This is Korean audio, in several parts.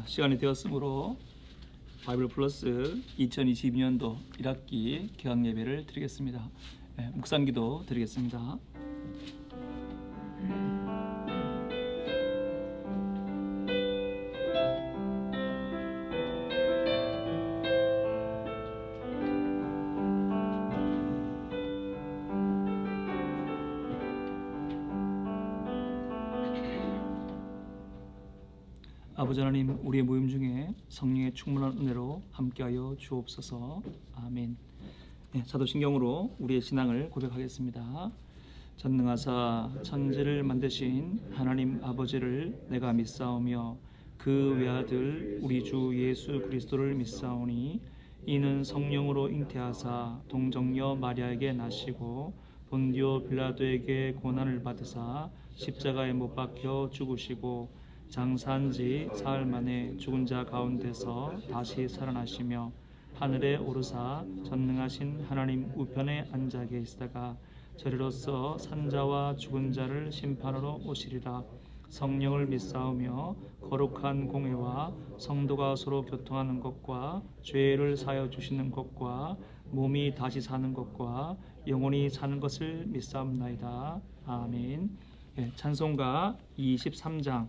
시간이 되었으므로 바이블 플러스 2022년도 1학기 개학 예배를 드리겠습니다. 묵상기도 드리겠습니다. 아버지 하나님, 우리의 모임 중에 성령의 충만한 은혜로 함께하여 주옵소서. 아멘. 사도신경으로 우리의 신앙을 고백하겠습니다. 전능하사 천지를 만드신 하나님 아버지를 내가 믿사오며 그 외아들 우리 주 예수 그리스도를 믿사오니 이는 성령으로 잉태하사 동정녀 마리아에게 나시고 본디오 빌라도에게 고난을 받으사 십자가에 못 박혀 죽으시고 장사한 지 사흘 만에 죽은 자 가운데서 다시 살아나시며 하늘에 오르사 전능하신 하나님 우편에 앉아 계시다가 저리로서 산자와 죽은 자를 심판하러 오시리라. 성령을 믿사오며 거룩한 공회와 성도가 서로 교통하는 것과 죄를 사하여 주시는 것과 몸이 다시 사는 것과 영원히 사는 것을 믿사옵나이다. 아멘. 찬송가 23장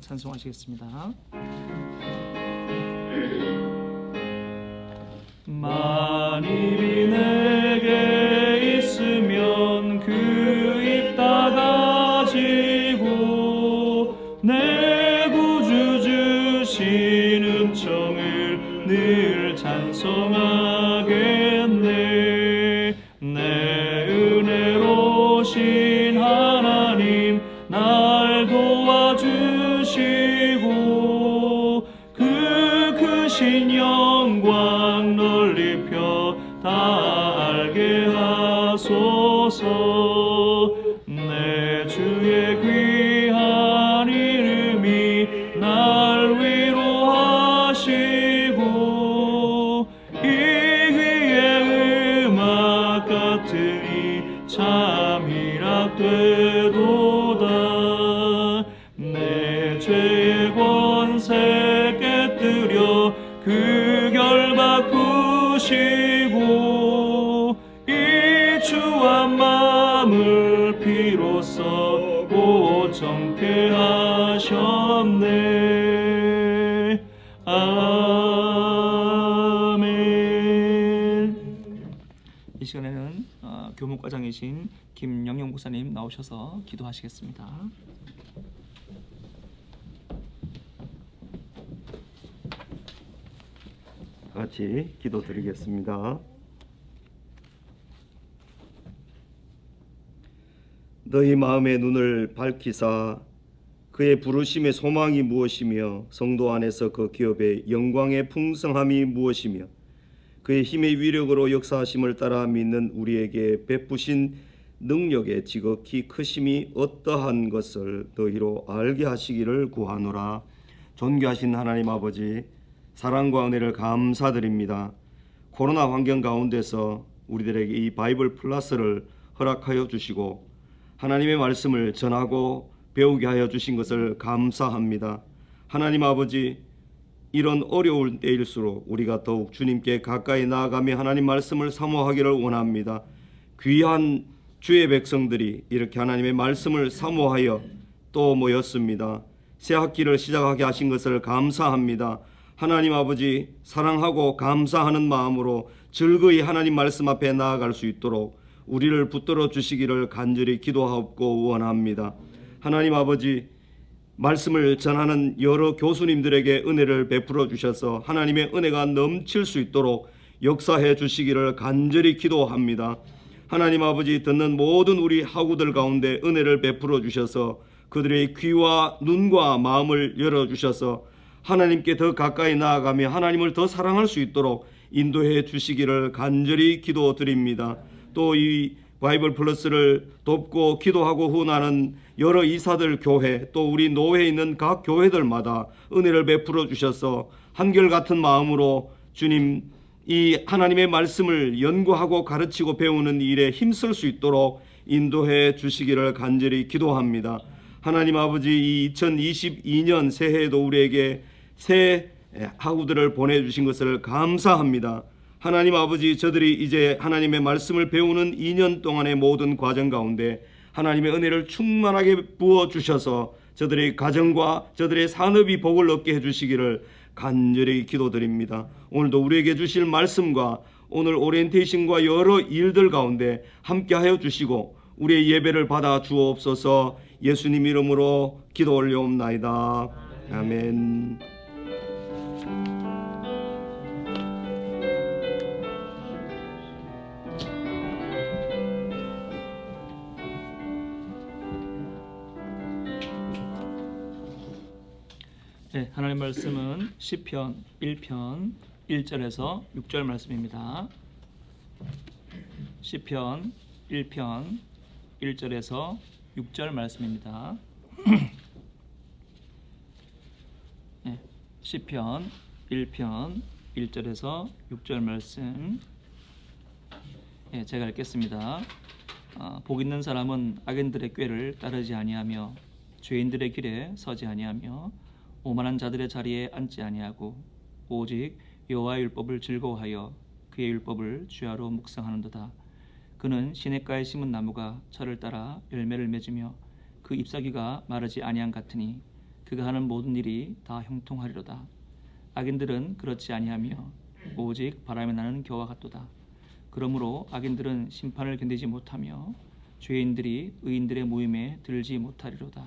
찬송하시겠습니다. 만일이 내게 있으면 그 입 닫아지고 내 구주 주신 은총을 늘 찬송하겠네. 내 은혜로신 하나님 날 도와주시고 그 크신 영광 널리 펴 다 알게 하소서. 내 주의 귀한 이름이 날 위로하시고 이 귀의 음악 같으니 참 희락되도다. 내 죄의 권세 깨뜨려 그 결 바꾸시고 이 주한 마음을 비로소 고정케 하셨네. 아멘. 이 시간에는 교목과장이신 김영영 목사님 나오셔서 기도하시겠습니다. 같이 기도드리겠습니다. 너희 마음의 눈을 밝히사 그의 부르심의 소망이 무엇이며 성도 안에서 그 기업의 영광의 풍성함이 무엇이며 그의 힘의 위력으로 역사하심을 따라 믿는 우리에게 베푸신 능력의 지극히 크심이 어떠한 것을 너희로 알게 하시기를 구하노라. 존귀하신 하나님 아버지, 사랑과 은혜를 감사드립니다. 코로나 환경 가운데서 우리들에게 이 바이블 플러스를 허락하여 주시고 하나님의 말씀을 전하고 배우게 하여 주신 것을 감사합니다. 하나님 아버지, 이런 어려울 때일수록 우리가 더욱 주님께 가까이 나아가며 하나님 말씀을 사모하기를 원합니다. 귀한 주의 백성들이 이렇게 하나님의 말씀을 사모하여 또 모였습니다. 새 학기를 시작하게 하신 것을 감사합니다. 하나님 아버지, 사랑하고 감사하는 마음으로 즐거이 하나님 말씀 앞에 나아갈 수 있도록 우리를 붙들어 주시기를 간절히 기도하옵고 원합니다. 하나님 아버지, 말씀을 전하는 여러 교수님들에게 은혜를 베풀어 주셔서 하나님의 은혜가 넘칠 수 있도록 역사해 주시기를 간절히 기도합니다. 하나님 아버지, 듣는 모든 우리 학우들 가운데 은혜를 베풀어 주셔서 그들의 귀와 눈과 마음을 열어 주셔서 하나님께 더 가까이 나아가며 하나님을 더 사랑할 수 있도록 인도해 주시기를 간절히 기도드립니다. 또 이 바이블 플러스를 돕고 기도하고 후원하는 여러 이사들 교회, 또 우리 노회에 있는 각 교회들마다 은혜를 베풀어 주셔서 한결같은 마음으로 주님, 이 하나님의 말씀을 연구하고 가르치고 배우는 일에 힘쓸 수 있도록 인도해 주시기를 간절히 기도합니다. 하나님 아버지, 이 2022년 새해에도 우리에게 새 학우들을 보내주신 것을 감사합니다. 하나님 아버지, 저들이 이제 하나님의 말씀을 배우는 2년 동안의 모든 과정 가운데 하나님의 은혜를 충만하게 부어주셔서 저들의 가정과 저들의 산업이 복을 얻게 해주시기를 간절히 기도드립니다. 오늘도 우리에게 주실 말씀과 오늘 오리엔테이션과 여러 일들 가운데 함께하여 주시고 우리의 예배를 받아 주옵소서. 예수님 이름으로 기도 올려옵나이다. 아멘. 네, 하나님 말씀은 시편 1편 1절에서 6절 말씀입니다. 시편 1편 1절에서 6절 말씀입니다. 네, 시편 1편 1절에서 6절 말씀, 네, 제가 읽겠습니다. 복 있는 사람은 악인들의 꾀를 따르지 아니하며 죄인들의 길에 서지 아니하며 오만한 자들의 자리에 앉지 아니하고 오직 여호와의 율법을 즐거워하여 그의 율법을 주야로 묵상하는도다. 그는 시냇가에 심은 나무가 철을 따라 열매를 맺으며 그 잎사귀가 마르지 아니한 같으니 그가 하는 모든 일이 다 형통하리로다. 악인들은 그렇지 아니하며 오직 바람에 나는 겨와 같도다. 그러므로 악인들은 심판을 견디지 못하며 죄인들이 의인들의 모임에 들지 못하리로다.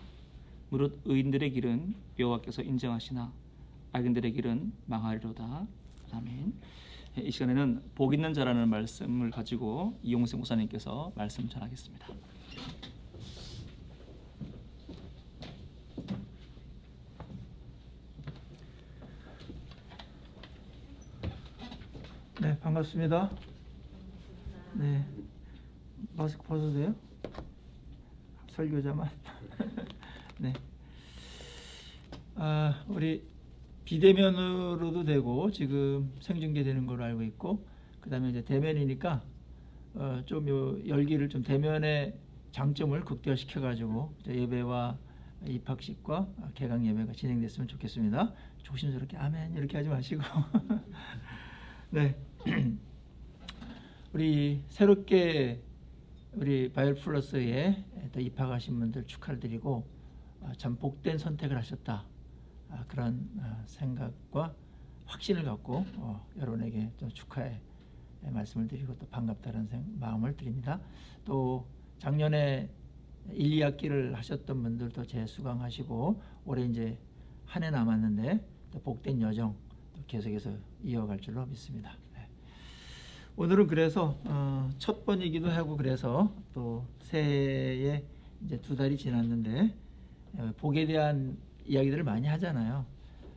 무릇 의인들의 길은 여호와께서 인정하시나 악인들의 길은 망하리로다. 아멘. 이 시간에는 복 있는 자라는 말씀을 가지고 이용생 목사님께서 말씀 전하겠습니다. 네, 반갑습니다. 네, 마스크 벗어도 돼요? 설교자만. 네. 우리 비대면으로도 되고 지금 생중계되는 걸로 알고 있고, 그다음에 이제 대면이니까 좀 요 열기를 좀 대면의 장점을 극대화시켜 가지고 예배와 입학식과 개강 예배가 진행됐으면 좋겠습니다. 조심스럽게 아멘 이렇게 하지 마시고. 네. 우리 새롭게 우리 바이올플러스에 또 입학하신 분들 축하를 드리고 참 복된 선택을 하셨다. 그런 생각과 확신을 갖고 여러분에게 또 축하의 말씀을 드리고 또 반갑다는 마음을 드립니다. 또 작년에 1, 2학기를 하셨던 분들도 재수강하시고 올해 이제 한 해 남았는데 또 복된 여정 또 계속해서 이어갈 줄로 믿습니다. 네. 오늘은 그래서 첫 번이기도 하고 그래서 또 새해에 이제 2달이 지났는데 복에 대한 이야기들을 많이 하잖아요.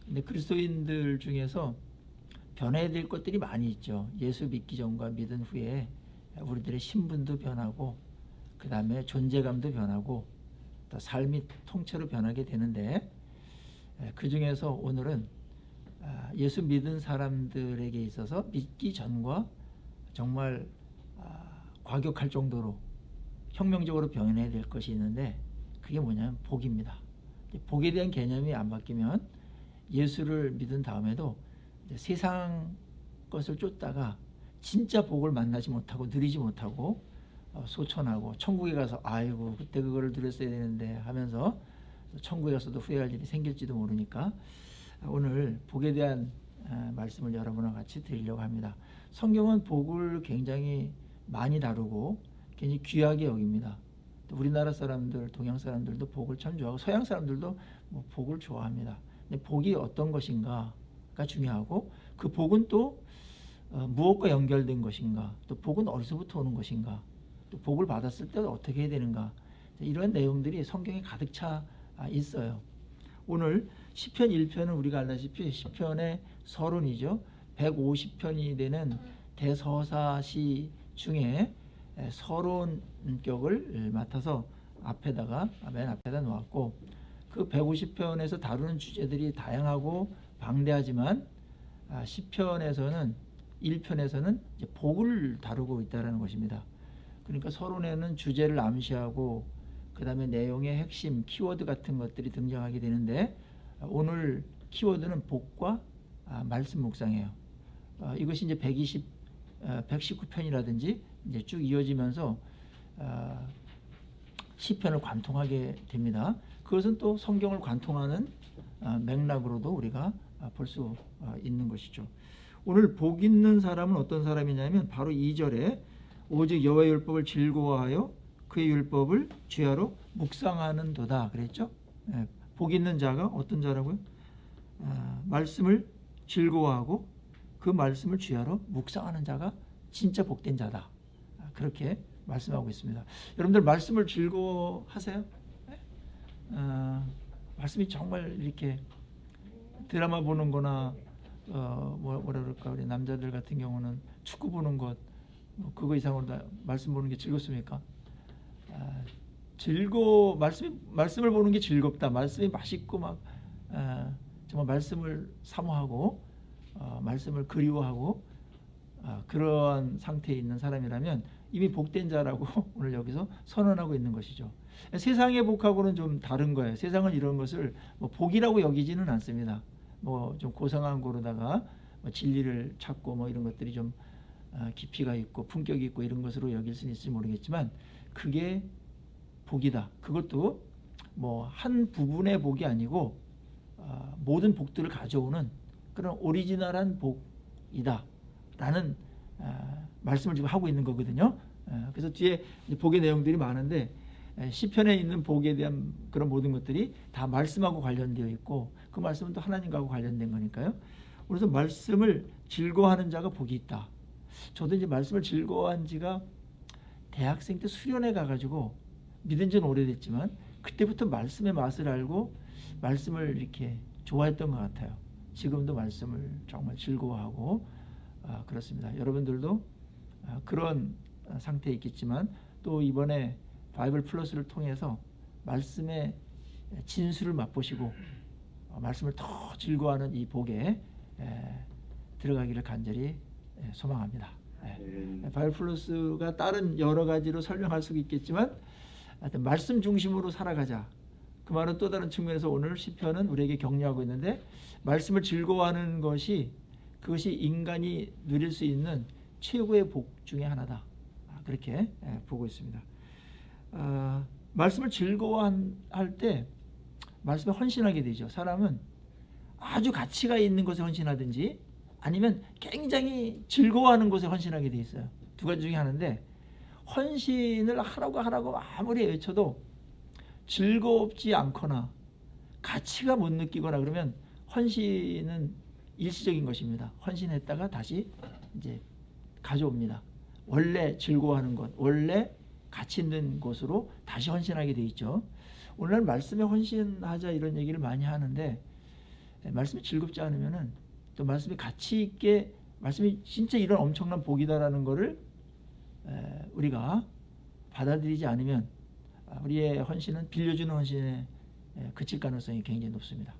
근데 그리스도인들 중에서 변해야 될 것들이 많이 있죠. 예수 믿기 전과 믿은 후에 우리들의 신분도 변하고 그 다음에 존재감도 변하고 또 삶이 통째로 변하게 되는데 그 중에서 오늘은 예수 믿은 사람들에게 있어서 믿기 전과 정말 과격할 정도로 혁명적으로 변해야 될 것이 있는데 그게 뭐냐면 복입니다. 복에 대한 개념이 안 바뀌면 예수를 믿은 다음에도 세상 것을 쫓다가 진짜 복을 만나지 못하고 누리지 못하고 소천하고 천국에 가서 아이고 그때 그거를 누렸어야 되는데 하면서 천국에 가서도 후회할 일이 생길지도 모르니까 오늘 복에 대한 말씀을 여러분과 같이 드리려고 합니다. 성경은 복을 굉장히 많이 다루고 굉장히 귀하게 여깁니다. 우리나라 사람들, 동양 사람들도 복을 참 좋아하고 서양 사람들도 뭐 복을 좋아합니다. 근데 복이 어떤 것인가가 중요하고 그 복은 또 무엇과 연결된 것인가, 또 복은 어디서부터 오는 것인가, 또 복을 받았을 때 어떻게 해야 되는가, 이런 내용들이 성경에 가득 차 있어요. 오늘 시편 1편은 우리가 알다시피 시편의 서론이죠. 150편이 되는 대서사시 중에 서론격을 맡아서 맨 앞에다 놓았고 그 150편에서 다루는 주제들이 다양하고 방대하지만 시편에서는 1편에서는 복을 다루고 있다는 것입니다. 그러니까 서론에는 주제를 암시하고 그 다음에 내용의 핵심 키워드 같은 것들이 등장하게 되는데 오늘 키워드는 복과 말씀 묵상이에요. 이것이 이제 119편이라든지 이제 쭉 이어지면서 시편을 관통하게 됩니다. 그것은 또 성경을 관통하는 맥락으로도 우리가 볼 수 있는 것이죠. 오늘 복 있는 사람은 어떤 사람이냐면 바로 2절에 오직 여호와의 율법을 즐거워하여 그의 율법을 주야로 묵상하는도다 그랬죠. 복 있는 자가 어떤 자라고요? 말씀을 즐거워하고 그 말씀을 주야로 묵상하는 자가 진짜 복된 자다. 그렇게 말씀하고 있습니다. 여러분들 말씀을 즐거워하세요? 말씀이 정말 이렇게 드라마 보는 거나 뭐라 그럴까 우리 남자들 같은 경우는 축구 보는 것 그거 이상으로 말씀 보는 게 즐겁습니까? 말씀을 보는 게 즐겁다. 말씀이 맛있고 막 정말 말씀을 사모하고 말씀을 그리워하고 그러한 상태에 있는 사람이라면 이미 복된 자라고 오늘 여기서 선언하고 있는 것이죠. 세상의 복하고는 좀 다른 거예요. 세상은 이런 것을 뭐 복이라고 여기지는 않습니다. 뭐 좀 고상한 거로다가 뭐 진리를 찾고 뭐 이런 것들이 좀 깊이가 있고 품격이 있고 이런 것으로 여길 수는 있을지 모르겠지만 그게 복이다. 그것도 뭐 한 부분의 복이 아니고 모든 복들을 가져오는 그런 오리지널한 복이다 라는 말씀을 지금 하고 있는 거거든요. 그래서 뒤에 복의 내용들이 많은데 시편에 있는 복에 대한 그런 모든 것들이 다 말씀하고 관련되어 있고 그 말씀은 또 하나님과하고 관련된 거니까요. 그래서 말씀을 즐거워하는 자가 복이 있다. 저도 이제 말씀을 즐거워한 지가 대학생 때 수련회 가가지고 믿은 지는 오래됐지만 그때부터 말씀의 맛을 알고 말씀을 이렇게 좋아했던 것 같아요. 지금도 말씀을 정말 즐거워하고 그렇습니다. 여러분들도 그런 상태에 있겠지만 또 이번에 바이블 플러스를 통해서 말씀의 진수를 맛보시고 말씀을 더 즐거워하는 이 복에 들어가기를 간절히 소망합니다. 바이블 플러스가 다른 여러 가지로 설명할 수 있겠지만 하여튼 말씀 중심으로 살아가자. 그 말은 또 다른 측면에서 오늘 시편은 우리에게 격려하고 있는데 말씀을 즐거워하는 것이 그것이 인간이 누릴 수 있는 최고의 복 중에 하나다. 그렇게 보고 있습니다. 말씀을 즐거워할 때 말씀에 헌신하게 되죠. 사람은 아주 가치가 있는 것에 헌신하든지 아니면 굉장히 즐거워하는 것에 헌신하게 돼 있어요. 두 가지 중에 하나인데 헌신을 하라고 아무리 외쳐도 즐겁지 않거나 가치가 못 느끼거나 그러면 헌신은 일시적인 것입니다. 헌신했다가 다시 이제 가져옵니다. 원래 즐거워하는 것, 원래 가치 있는 곳으로 다시 헌신하게 돼 있죠. 오늘 말씀에 헌신하자 이런 얘기를 많이 하는데 말씀이 즐겁지 않으면은 또 말씀이 가치 있게 말씀이 진짜 이런 엄청난 복이다라는 것을 우리가 받아들이지 않으면 우리의 헌신은 빌려주는 헌신에 그칠 가능성이 굉장히 높습니다.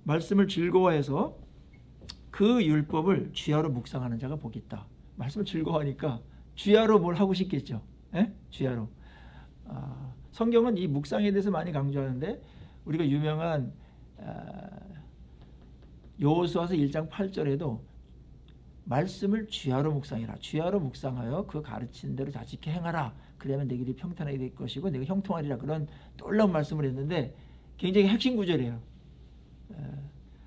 말씀을 즐거워해서 그 율법을 주야로 묵상하는 자가 복이 있다. 말씀을 즐거워하니까 주야로 뭘 하고 싶겠죠. 주야로. 성경은 이 묵상에 대해서 많이 강조하는데 우리가 유명한 여호수아서 1장 8절에도 말씀을 주야로 묵상해라. 주야로 묵상하여 그 가르친 대로 자직히 행하라. 그러면 내 길이 평탄하게 될 것이고 내가 형통하리라. 그런 놀라운 말씀을 했는데 굉장히 핵심 구절이에요.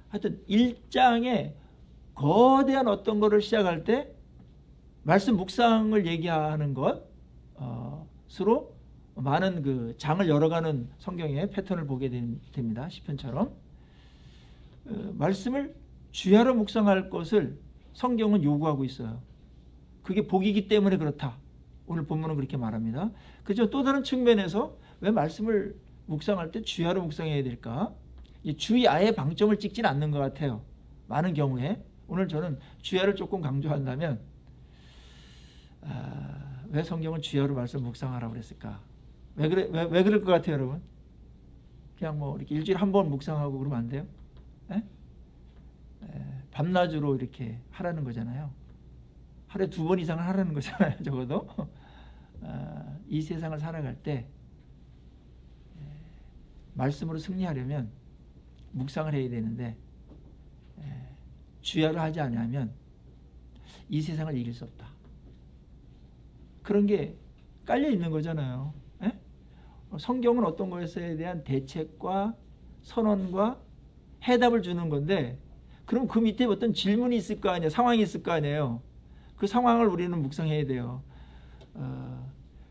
하여튼 1장에 거대한 어떤 거를 시작할 때 말씀 묵상을 얘기하는 것으로 많은 그 장을 열어가는 성경의 패턴을 보게 됩니다. 시편처럼 말씀을 주야로 묵상할 것을 성경은 요구하고 있어요. 그게 복이기 때문에 그렇다. 오늘 본문은 그렇게 말합니다. 그죠? 또 다른 측면에서 왜 말씀을 묵상할 때 주야로 묵상해야 될까? 주야에 방점을 찍지는 않는 것 같아요. 많은 경우에 오늘 저는 주야를 조금 강조한다면 왜 성경은 주야로 말씀 묵상하라고 그랬을까? 왜 그럴 것 같아요, 여러분? 그냥 뭐 이렇게 일주일에 한 번 묵상하고 그러면 안 돼요? 밤낮으로 이렇게 하라는 거잖아요. 하루에 2번 이상은 하라는 거잖아요, 적어도. 이 세상을 살아갈 때 말씀으로 승리하려면 묵상을 해야 되는데 주야를 하지 않으면 이 세상을 이길 수 없다. 그런 게 깔려 있는 거잖아요. 에? 성경은 어떤 것에 대한 대책과 선언과 해답을 주는 건데, 그럼 그 밑에 어떤 질문이 있을 거 아니에요. 상황이 있을 거 아니에요. 그 상황을 우리는 묵상해야 돼요.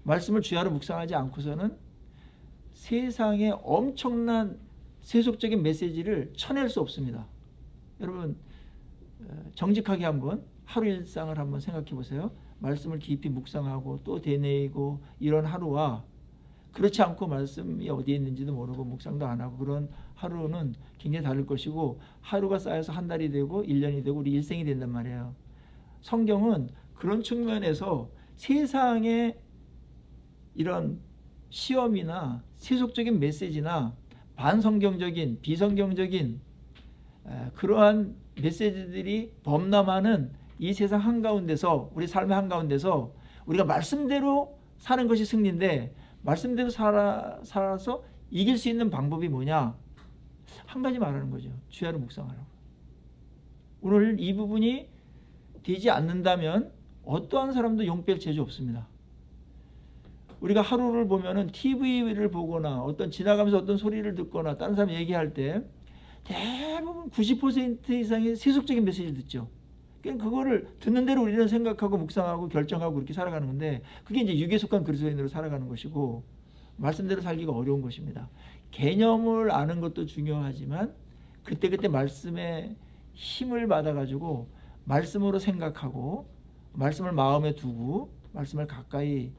말씀을 주야로 묵상하지 않고서는 세상에 엄청난 세속적인 메시지를 쳐낼 수 없습니다. 여러분 정직하게 한번 하루 일상을 한번 생각해 보세요. 말씀을 깊이 묵상하고 또 되뇌이고 이런 하루와 그렇지 않고 말씀이 어디에 있는지도 모르고 묵상도 안 하고 그런 하루는 굉장히 다를 것이고, 하루가 쌓여서 한 달이 되고 1년이 되고 우리 일생이 된단 말이에요. 성경은 그런 측면에서 세상의 이런 시험이나 세속적인 메시지나 반성경적인 비성경적인 그러한 메시지들이 범람하는 이 세상 한가운데서, 우리 삶의 한가운데서 우리가 말씀대로 사는 것이 승리인데, 말씀대로 살아서 이길 수 있는 방법이 뭐냐? 한 가지 말하는 거죠. 주야로 묵상하라고. 오늘 이 부분이 되지 않는다면 어떠한 사람도 용 뺄 재주 없습니다. 우리가 하루를 보면은 TV를 보거나 어떤 지나가면서 어떤 소리를 듣거나 다른 사람 얘기할 때 대부분 90% 이상의 세속적인 메시지를 듣죠. 그러니까 그거를 듣는 대로 우리는 생각하고 묵상하고 결정하고 그렇게 살아가는 건데, 그게 이제 육에 속한 그리스도인으로 살아가는 것이고 말씀대로 살기가 어려운 것입니다. 개념을 아는 것도 중요하지만 그때그때 말씀의 힘을 받아가지고 말씀으로 생각하고 말씀을 마음에 두고 말씀을 가까이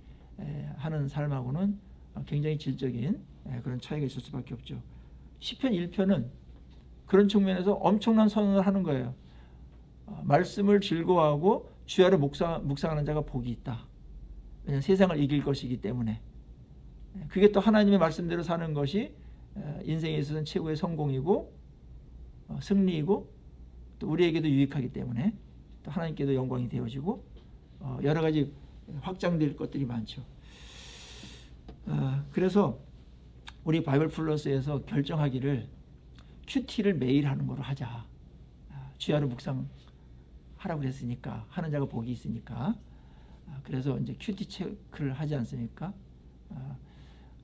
하는 삶하고는 굉장히 질적인 그런 차이가 있을 수밖에 없죠. 시편 1편은 그런 측면에서 엄청난 선언을 하는 거예요. 말씀을 즐거워하고 주야로 묵상하는 자가 복이 있다. 왜냐하면 세상을 이길 것이기 때문에. 그게 또 하나님의 말씀대로 사는 것이 인생에 있어서는 최고의 성공이고 승리이고 또 우리에게도 유익하기 때문에 또 하나님께도 영광이 되어지고 여러 가지 확장될 것들이 많죠. 그래서 우리 바이블 플러스에서 결정하기를 큐티를 매일 하는 거로 하자. 주야로 묵상하라고 그랬으니까, 하는 자가 복이 있으니까. 그래서 이제 큐티 체크를 하지 않습니까?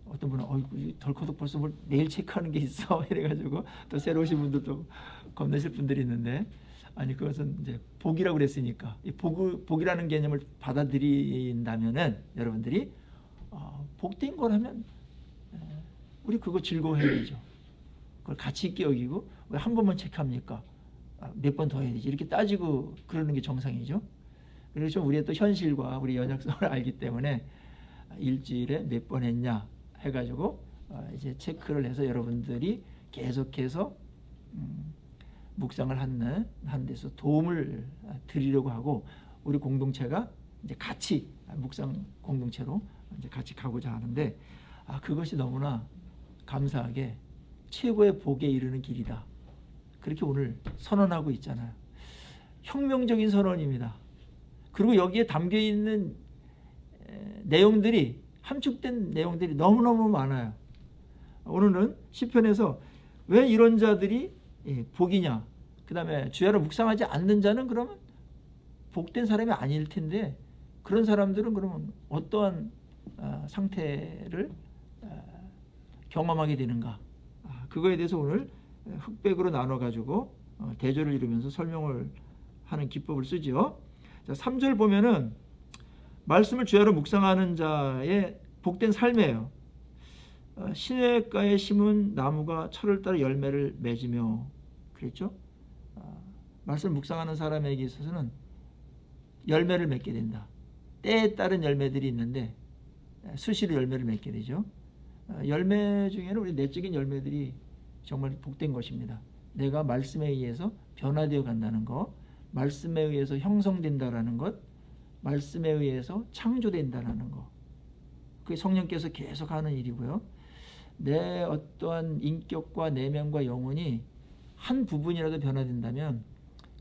어떤 분은 덜커덕 벌써 뭘 매일 체크하는 게 있어 이래가지고 또 새로 오신 분들도 겁내실 분들이 있는데, 아니 그것은 이제 복이라고 그랬으니까 이 복이라는 개념을 받아들인다면은 여러분들이 복된 거라면 우리 그거 즐거워해야 되죠. 그걸 가치 있게 여기고 왜 한 번만 체크합니까? 몇 번 더 해야 되지 이렇게 따지고 그러는 게 정상이죠. 그래서 우리의 또 현실과 우리 연약성을 알기 때문에 일주일에 몇 번 했냐 해가지고 이제 체크를 해서 여러분들이 계속해서 묵상을 하는 데서 도움을 드리려고 하고, 우리 공동체가 이제 같이 묵상 공동체로 이제 같이 가고자 하는데, 그것이 너무나 감사하게 최고의 복에 이르는 길이다. 그렇게 오늘 선언하고 있잖아요. 혁명적인 선언입니다. 그리고 여기에 담겨 있는 내용들이, 함축된 내용들이 너무너무 많아요. 오늘은 시편에서 왜 이런 자들이 복이냐, 그 다음에 주야로 묵상하지 않는 자는 그러면 복된 사람이 아닐 텐데, 그런 사람들은 그러면 어떠한 상태를 경험하게 되는가, 그거에 대해서 오늘 흑백으로 나눠가지고 대조를 이루면서 설명을 하는 기법을 쓰죠. 자, 3절 보면은 말씀을 주야로 묵상하는 자의 복된 삶이에요. 시냇가에 심은 나무가 철을 따라 열매를 맺으며, 그랬죠? 말씀을 묵상하는 사람에게 있어서는 열매를 맺게 된다. 때에 따른 열매들이 있는데 수시로 열매를 맺게 되죠. 열매 중에는 우리 내적인 열매들이 정말 복된 것입니다. 내가 말씀에 의해서 변화되어 간다는 것, 말씀에 의해서 형성된다라는 것, 말씀에 의해서 창조된다라는 것, 그게 성령께서 계속 하는 일이고요. 내 어떠한 인격과 내면과 영혼이 한 부분이라도 변화된다면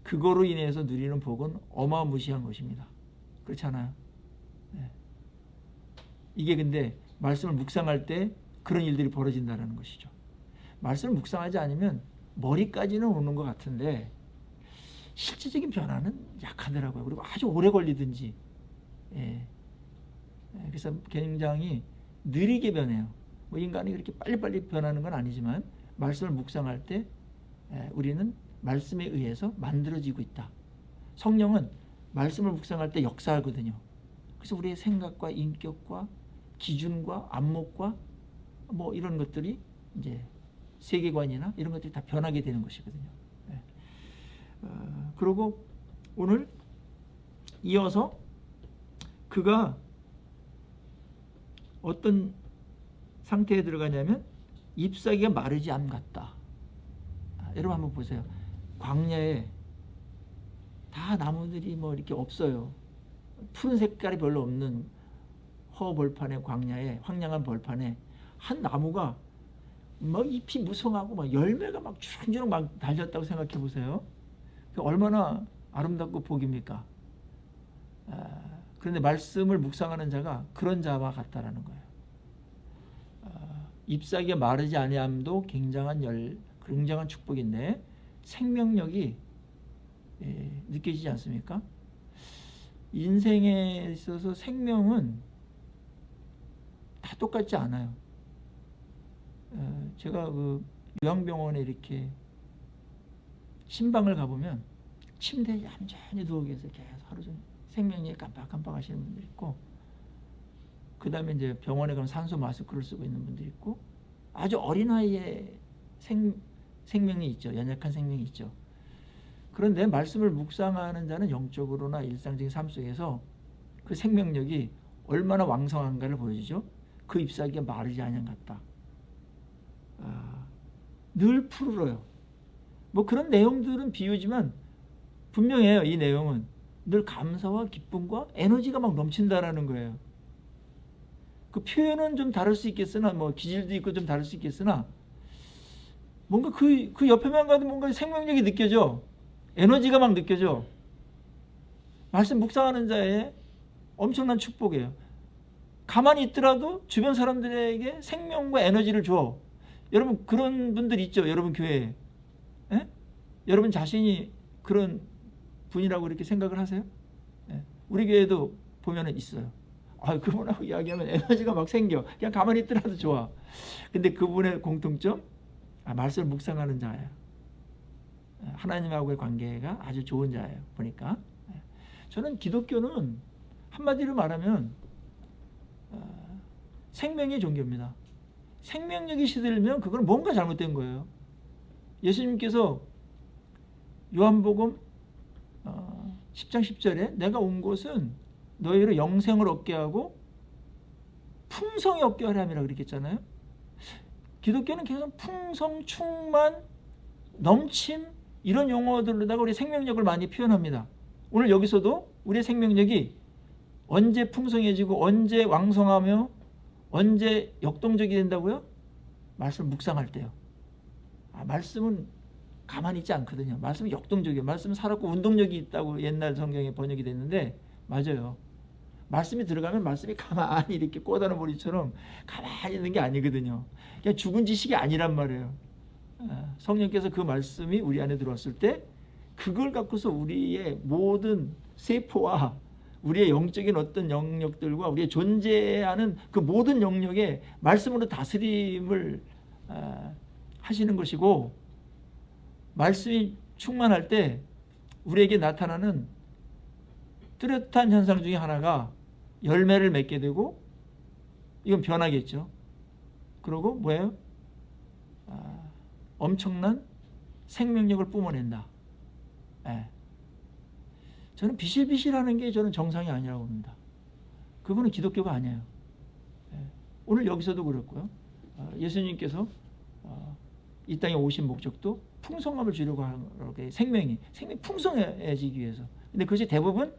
그거로 인해서 누리는 복은 어마무시한 것입니다. 그렇지 않아요? 네. 이게 근데 말씀을 묵상할 때 그런 일들이 벌어진다는 것이죠. 말씀을 묵상하지 않으면 머리까지는 오는 것 같은데 실질적인 변화는 약하더라고요. 그리고 아주 오래 걸리든지. 예. 그래서 굉장히 느리게 변해요. 뭐 인간이 그렇게 빨리빨리 변하는 건 아니지만 말씀을 묵상할 때 우리는 말씀에 의해서 만들어지고 있다. 성령은 말씀을 묵상할 때 역사하거든요. 그래서 우리의 생각과 인격과 기준과 안목과 뭐 이런 것들이 이제 세계관이나 이런 것들이 다 변하게 되는 것이거든요. 그리고 오늘 이어서 그가 어떤 상태에 들어가냐면 잎사귀가 마르지 않음 같다. 여러분 한번 보세요. 광야에 다 나무들이 뭐 이렇게 없어요. 푸른 색깔이 별로 없는 허벌판의 광야에, 황량한 벌판에 한 나무가 막 잎이 무성하고 막 열매가 막 주렁주렁 막 달렸다고 생각해 보세요. 얼마나 아름답고 복입니까? 그런데 말씀을 묵상하는 자가 그런 자와 같다라는 거예요. 잎사귀가 마르지 아니함도 굉장한 축복인데 생명력이 느껴지지 않습니까? 인생에 있어서 생명은 다 똑같지 않아요. 제가 그 요양병원에 이렇게 신방을 가보면 침대에 얌전히 누워 계세요. 계속 하루 종일 생명력이 깜빡깜빡 하시는 분들 있고, 그 다음에 이제 병원에 가면 산소 마스크를 쓰고 있는 분들이 있고, 아주 어린 아이의 생명이 있죠. 연약한 생명이 있죠. 그런데 말씀을 묵상하는 자는 영적으로나 일상적인 삶 속에서 그 생명력이 얼마나 왕성한가를 보여주죠. 그 잎사귀가 마르지 않은 같다. 늘 푸르러요. 뭐 그런 내용들은 비유지만 분명해요. 이 내용은 늘 감사와 기쁨과 에너지가 막 넘친다라는 거예요. 그 표현은 좀 다를 수 있겠으나, 뭐 기질도 있고 좀 다를 수 있겠으나, 뭔가 그 옆에만 가도 뭔가 생명력이 느껴져. 에너지가 막 느껴져. 말씀 묵상하는 자의 엄청난 축복이에요. 가만히 있더라도 주변 사람들에게 생명과 에너지를 줘. 여러분 그런 분들 있죠. 여러분 교회에. 에? 여러분 자신이 그런 분이라고 이렇게 생각을 하세요? 예. 우리 교회도 보면은 있어요. 그분하고 이야기하면 에너지가 막 생겨. 그냥 가만히 있더라도 좋아. 근데 그분의 공통점? 말씀을 묵상하는 자예요. 하나님하고의 관계가 아주 좋은 자예요. 보니까. 저는 기독교는 한마디로 말하면 생명의 종교입니다. 생명력이 시들면 그건 뭔가 잘못된 거예요. 예수님께서 요한복음 10장 10절에 내가 온 것은 너희로 영생을 얻게 하고 풍성히 얻게 하려 함이라고 그랬잖아요. 기독교는 계속 풍성, 충만, 넘침 이런 용어들로다가 우리 생명력을 많이 표현합니다. 오늘 여기서도 우리의 생명력이 언제 풍성해지고 언제 왕성하며 언제 역동적이 된다고요? 말씀을 묵상할 때요. 말씀은 가만히 있지 않거든요. 말씀은 역동적이에요. 말씀은 살았고 운동력이 있다고 옛날 성경에 번역이 됐는데 맞아요. 말씀이 들어가면 말씀이 가만히 이렇게 꼬다는 머리처럼 가만히 있는 게 아니거든요. 그냥 죽은 지식이 아니란 말이에요. 성령께서 그 말씀이 우리 안에 들어왔을 때 그걸 갖고서 우리의 모든 세포와 우리의 영적인 어떤 영역들과 우리의 존재하는 그 모든 영역에 말씀으로 다스림을 하시는 것이고, 말씀이 충만할 때 우리에게 나타나는 뚜렷한 현상 중에 하나가 열매를 맺게 되고, 이건 변하겠죠. 그리고 뭐예요? 엄청난 생명력을 뿜어낸다. 저는 비실비실하는 게 저는 정상이 아니라고 봅니다. 그거는 기독교가 아니에요. 오늘 여기서도 그렇고요. 예수님께서 이 땅에 오신 목적도 풍성함을 주려고 하는 거예요. 생명이 풍성해지기 위해서. 근데 그것이 대부분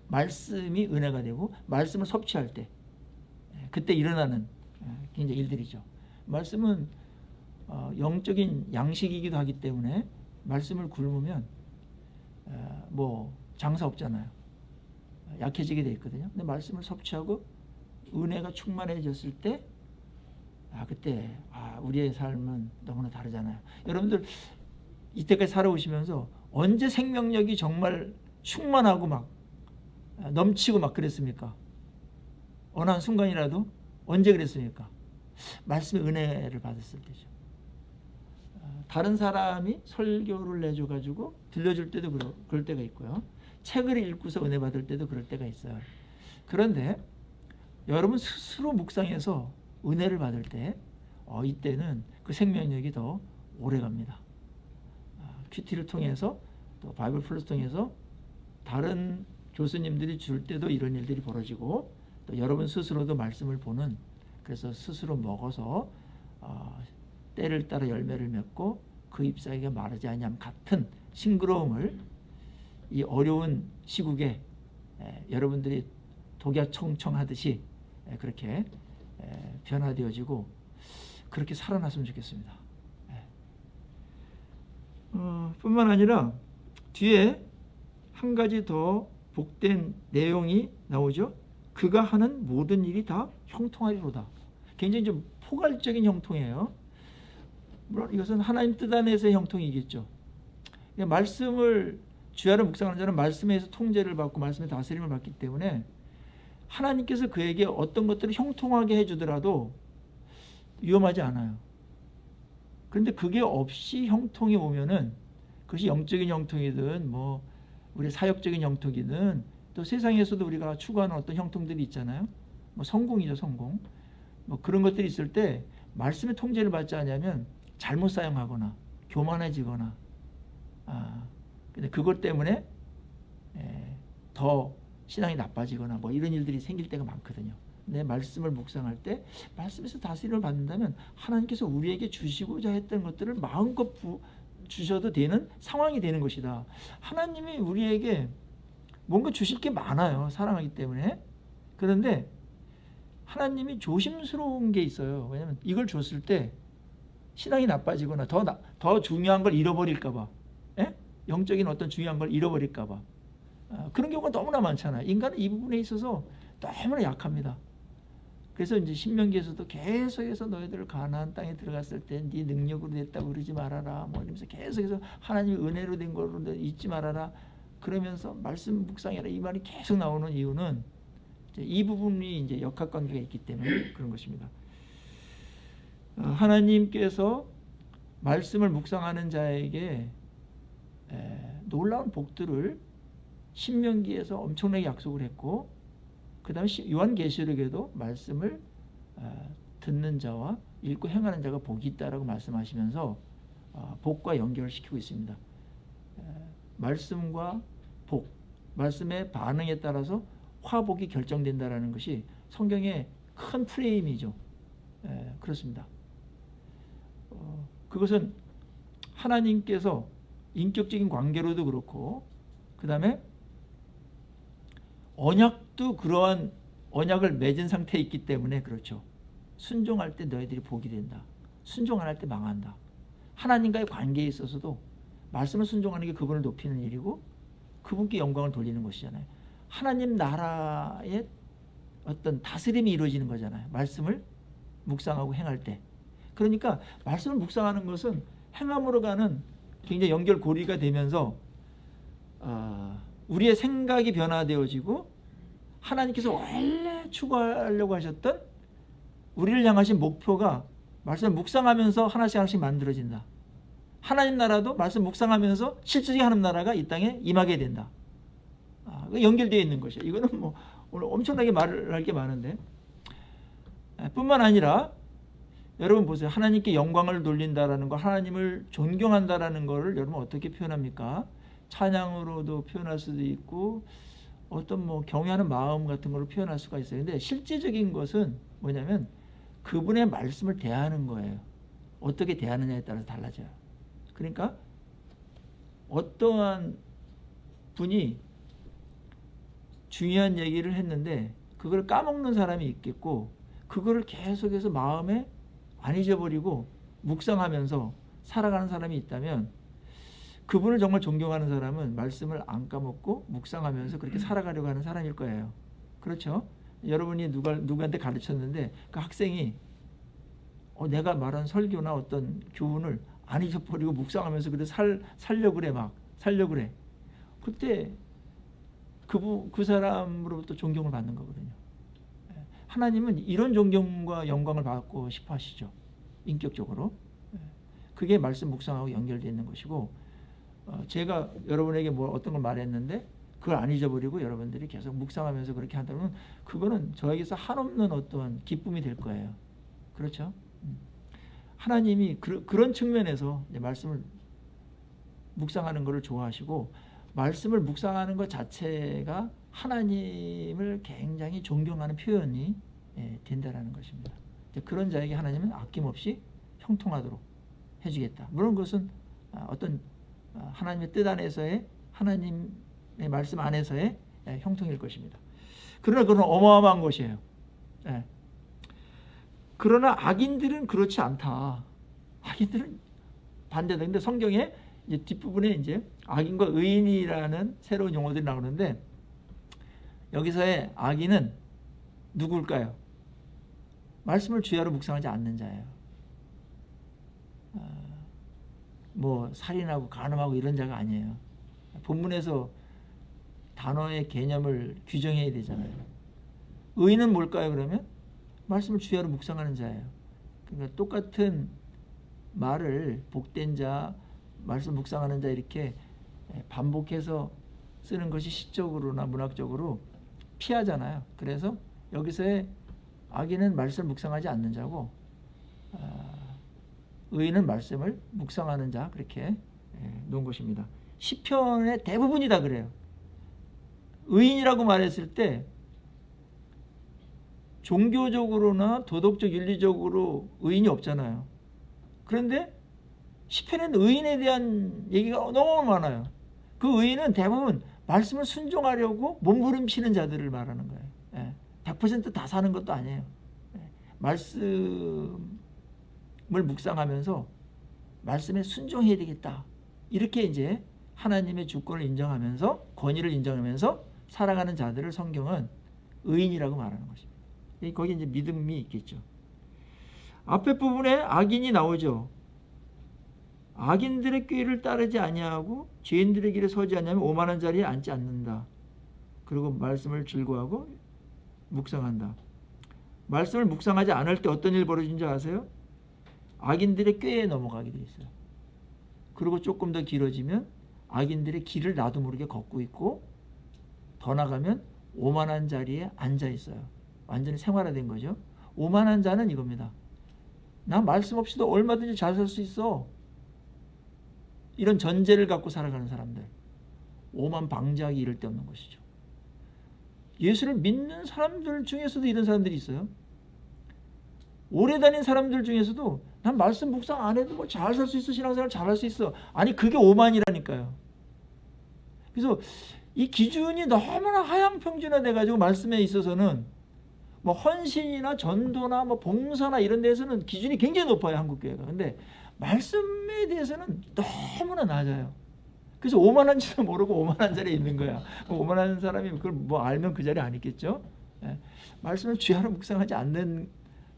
말씀이 은혜가 되고 말씀을 섭취할 때 그때 일어나는 굉장히 일들이죠. 말씀은 영적인 양식이기도 하기 때문에 말씀을 굶으면 뭐 장사 없잖아요. 약해지게 돼 있거든요. 근데 말씀을 섭취하고 은혜가 충만해졌을 때 그때 우리의 삶은 너무나 다르잖아요. 여러분들 이때까지 살아오시면서 언제 생명력이 정말 충만하고 막 넘치고 막 그랬습니까? 어느 한 순간이라도 언제 그랬습니까? 말씀의 은혜를 받았을 때죠. 다른 사람이 설교를 내줘가지고 들려줄 때도 그럴 때가 있고요. 책을 읽고서 은혜 받을 때도 그럴 때가 있어요. 그런데 여러분 스스로 묵상해서 은혜를 받을 때 이때는 그 생명력이 더 오래갑니다. 큐티를 통해서 또 바이블 플러스 통해서 다른 교수님들이 줄 때도 이런 일들이 벌어지고 또 여러분 스스로도 말씀을 보는 그래서 스스로 먹어서 때를 따라 열매를 맺고 그 잎사귀가 마르지 아니함 같은 싱그러움을 이 어려운 시국에 여러분들이 독야청청하듯이 그렇게 변화되어지고 그렇게 살아났으면 좋겠습니다. 뿐만 아니라 뒤에 한 가지 더 복된 내용이 나오죠. 그가 하는 모든 일이 다 형통하리로다. 굉장히 좀 포괄적인 형통이에요. 물론 이것은 하나님 뜻 안에서의 형통이겠죠. 말씀을 주야를 묵상하는 자는 말씀에서 통제를 받고 말씀의 다스림을 받기 때문에 하나님께서 그에게 어떤 것들을 형통하게 해주더라도 위험하지 않아요. 그런데 그게 없이 형통이 오면은 그것이 영적인 형통이든 뭐 우리 사역적인 형통이든 또 세상에서도 우리가 추구하는 어떤 형통들이 있잖아요. 뭐 성공이죠, 성공. 뭐 그런 것들이 있을 때 말씀의 통제를 받지 않으면 잘못 사용하거나 교만해지거나 근데 그것 때문에 더 신앙이 나빠지거나 뭐 이런 일들이 생길 때가 많거든요. 내 말씀을 묵상할 때 말씀에서 다스림을 받는다면 하나님께서 우리에게 주시고자 했던 것들을 마음껏 주셔도 되는 상황이 되는 것이다. 하나님이 우리에게 뭔가 주실 게 많아요. 사랑하기 때문에. 그런데 하나님이 조심스러운 게 있어요. 왜냐하면 이걸 줬을 때 신앙이 나빠지거나 더 중요한 걸 잃어버릴까 봐. 영적인 어떤 중요한 걸 잃어버릴까 봐. 그런 경우가 너무나 많잖아요. 인간은 이 부분에 있어서 너무나 약합니다. 그래서 이제 신명기에서도 계속해서 너희들 가나안 땅에 들어갔을 때 네 능력으로 됐다고 그러지 말아라. 뭐 이러면서 계속해서 하나님의 은혜로 된 거로 잊지 말아라. 그러면서 말씀 묵상해라. 이 말이 계속 나오는 이유는 이 부분이 이제 역학관계가 있기 때문에 그런 것입니다. 하나님께서 말씀을 묵상하는 자에게 놀라운 복들을 신명기에서 엄청나게 약속을 했고 그 다음에 요한계시록에도 말씀을 듣는 자와 읽고 행하는 자가 복이 있다라고 말씀하시면서 복과 연결을 시키고 있습니다. 말씀과 복, 말씀의 반응에 따라서 화복이 결정된다라는 것이 성경의 큰 프레임이죠. 그렇습니다. 그것은 하나님께서 인격적인 관계로도 그렇고 그 다음에 언약도 그러한 언약을 맺은 상태에 있기 때문에 그렇죠. 순종할 때 너희들이 복이 된다. 순종 안 할 때 망한다. 하나님과의 관계에 있어서도 말씀을 순종하는 게 그분을 높이는 일이고 그분께 영광을 돌리는 것이잖아요. 하나님 나라의 어떤 다스림이 이루어지는 거잖아요. 말씀을 묵상하고 행할 때. 그러니까 말씀을 묵상하는 것은 행함으로 가는 굉장히 연결고리가 되면서 우리의 생각이 변화되어지고 하나님께서 원래 추구하려고 하셨던 우리를 향하신 목표가 말씀을 묵상하면서 하나씩 만들어진다. 하나님 나라도 말씀 묵상하면서 실질적인 하나님 나라가 이 땅에 임하게 된다. 연결되어 있는 것이에요. 이거는 뭐 오늘 엄청나게 말할 게 많은데 뿐만 아니라 여러분 보세요. 하나님께 영광을 돌린다라는 거, 하나님을 존경한다라는 거를 여러분 어떻게 표현합니까? 찬양으로도 표현할 수도 있고 어떤 뭐 경외하는 마음 같은 걸로 표현할 수가 있어요. 근데 실제적인 것은 뭐냐면 그분의 말씀을 대하는 거예요. 어떻게 대하느냐에 따라서 달라져요. 그러니까 어떠한 분이 중요한 얘기를 했는데 그걸 까먹는 사람이 있겠고 그거를 계속해서 마음에 안 잊어버리고 묵상하면서 살아가는 사람이 있다면 그분을 정말 존경하는 사람은 말씀을 안 까먹고 묵상하면서 그렇게 살아가려고 하는 사람일 거예요. 그렇죠? 여러분이 누구한테 가르쳤는데 그 학생이 내가 말한 설교나 어떤 교훈을 안 잊어버리고 묵상하면서 그래 살려 그래 막 살려 그래. 그때 그 사람으로부터 존경을 받는 거거든요. 하나님은 이런 존경과 영광을 받고 싶어 하시죠. 인격적으로. 그게 말씀 묵상하고 연결되어 있는 것이고, 제가 여러분에게 뭐 어떤 걸 말했는데 그걸 안 잊어버리고 여러분들이 계속 묵상하면서 그렇게 한다면 그거는 저에게서 한없는 어떤 기쁨이 될 거예요. 그렇죠? 하나님이 그런 측면에서 이제 말씀을 묵상하는 것을 좋아하시고, 말씀을 묵상하는 것 자체가 하나님을 굉장히 존경하는 표현이 된다라는 것입니다. 그런 자에게 하나님은 아낌없이 형통하도록 해주겠다. 물론 그것은 어떤 하나님의 뜻 안에서의, 하나님의 말씀 안에서의 형통일 것입니다. 그러나 그건 어마어마한 것이에요. 그러나 악인들은 그렇지 않다. 악인들은 반대다. 근데 성경에 이제 뒷부분에 이제 악인과 의인이라는 새로운 용어들이 나오는데, 여기서의 악인은 누굴까요? 말씀을 주야로 묵상하지 않는 자예요. 뭐 살인하고 간음하고 이런 자가 아니에요. 본문에서 단어의 개념을 규정해야 되잖아요. 의인은 뭘까요? 그러면 말씀을 주야로 묵상하는 자예요. 그러니까 똑같은 말을 복된 자, 말씀 묵상하는 자 이렇게 반복해서 쓰는 것이 시적으로나 문학적으로 피하잖아요. 그래서 여기서의 악인은 말씀을 묵상하지 않는 자고, 의인은 말씀을 묵상하는 자, 그렇게 놓은 것입니다. 시편의 대부분이 다 그래요. 의인이라고 말했을 때 종교적으로나 도덕적 윤리적으로 의인이 없잖아요. 그런데 시편에는 의인에 대한 얘기가 너무 많아요. 그 의인은 대부분 말씀을 순종하려고 몸부림치는 자들을 말하는 거예요. 100% 다 사는 것도 아니에요. 말씀을 묵상하면서 말씀에 순종해야 되겠다. 이렇게 이제 하나님의 주권을 인정하면서, 권위를 인정하면서 살아가는 자들을 성경은 의인이라고 말하는 것입니다. 거기 이제 믿음이 있겠죠. 앞에 부분에 악인이 나오죠. 악인들의 꾀를 따르지 아니하고 죄인들의 길에 서지 아니하면 오만한 자리에 앉지 않는다. 그리고 말씀을 즐거워하고 묵상한다. 말씀을 묵상하지 않을 때 어떤 일 벌어진지 아세요? 악인들의 꾀에 넘어가게 돼 있어요. 그리고 조금 더 길어지면 악인들의 길을 나도 모르게 걷고 있고, 더 나가면 오만한 자리에 앉아 있어요. 완전히 생활화된 거죠. 오만한 자는 이겁니다. 나 말씀 없이도 얼마든지 잘 살 수 있어. 이런 전제를 갖고 살아가는 사람들. 오만 방지하기 이를 데 없는 것이죠. 예수를 믿는 사람들 중에서도 이런 사람들이 있어요. 오래 다닌 사람들 중에서도 난 말씀 묵상 안 해도 뭐 잘 살 수 있어, 신앙생활 잘 할 수 있어. 아니 그게 오만이라니까요. 그래서 이 기준이 너무나 하향평준화돼 가지고 말씀에 있어서는 뭐 헌신이나 전도나 뭐 봉사나 이런 데서는 기준이 굉장히 높아요, 한국교회가. 근데 말씀에 대해서는 너무나 낮아요. 그래서 오만한지도 모르고 오만한 자리에 있는 거야. 오만한 사람이 그걸 뭐 알면 그 자리에 안 있겠죠. 말씀을 주야로 묵상하지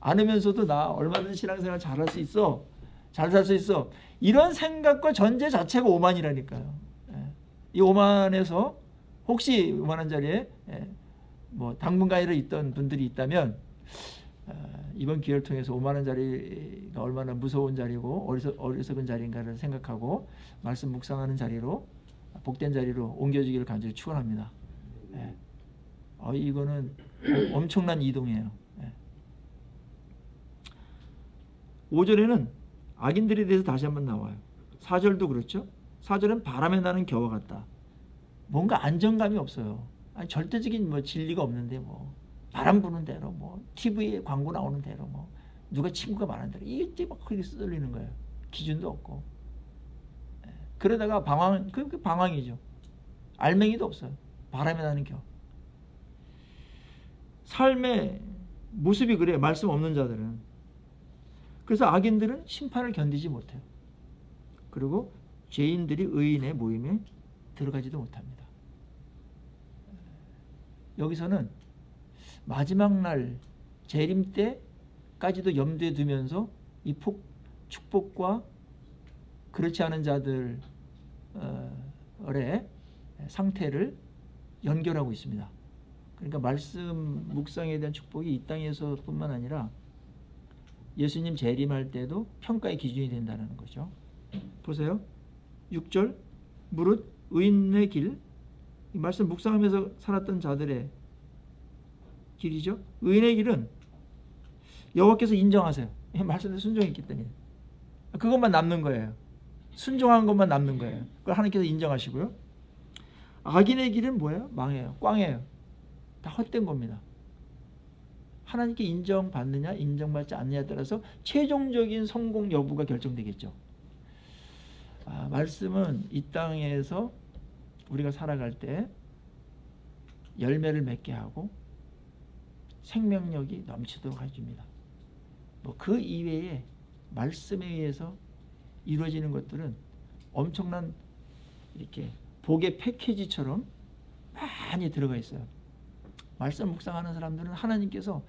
않으면서도 나 얼마든지 신앙생활 잘할 수 있어, 잘 살 수 있어, 이런 생각과 전제 자체가 오만이라니까요. 이 오만에서 혹시 오만한 자리에 뭐 당분간이라 있던 분들이 있다면 이번 기회를 통해서 오만한 자리가 얼마나 무서운 자리고 어리석은 자리인가를 생각하고 말씀 묵상하는 자리로, 복된 자리로 옮겨지기를 간절히 축원합니다. 이거는 엄청난 이동이에요. 5절에는 악인들에 대해서 다시 한번 나와요. 4절도 그렇죠. 4절은 바람에 나는 겨와 같다. 뭔가 안정감이 없어요. 아니, 절대적인 뭐 진리가 없는데 뭐 바람 부는 대로, 뭐 TV에 광고 나오는 대로, 뭐 누가 친구가 많은 대로 이게 막 그렇게 쏠리는 거예요. 기준도 없고. 그러다가 그 방황이죠. 알맹이도 없어요. 바람에 나는 겨. 삶의 모습이 그래요. 말씀 없는 자들은. 그래서 악인들은 심판을 견디지 못해요. 그리고 죄인들이 의인의 모임에 들어가지도 못합니다. 여기서는 마지막 날 재림 때까지도 염두에 두면서 이 축복과 그렇지 않은 자들의 상태를 연결하고 있습니다. 그러니까 말씀 묵상에 대한 축복이 이 땅에서뿐만 아니라 예수님 재림할 때도 평가의 기준이 된다는 거죠. 보세요. 6절 무릇 의인의 길, 이 말씀 묵상하면서 살았던 자들의 길이죠. 의인의 길은 여호와께서 인정하세요. 말씀에 순종했기 때문에 그것만 남는 거예요. 순종한 것만 남는 거예요. 그걸 하나님께서 인정하시고요. 악인의 길은 뭐예요? 망해요. 꽝해요. 다 헛된 겁니다. 하나님께 인정받느냐 인정받지 않느냐에 따라서 최종적인 성공 여부가 결정되겠죠. 말씀은 이 땅에서 우리가 살아갈 때 열매를 맺게 하고 생명력이 넘치도록 해줍니다. 뭐 그 이외에 말씀에 의해서 이루어지는 것들은 엄청난 이렇게 복의 패키지처럼 많이 들어가 있어요. 말씀 묵상하는 사람들은 하나님께서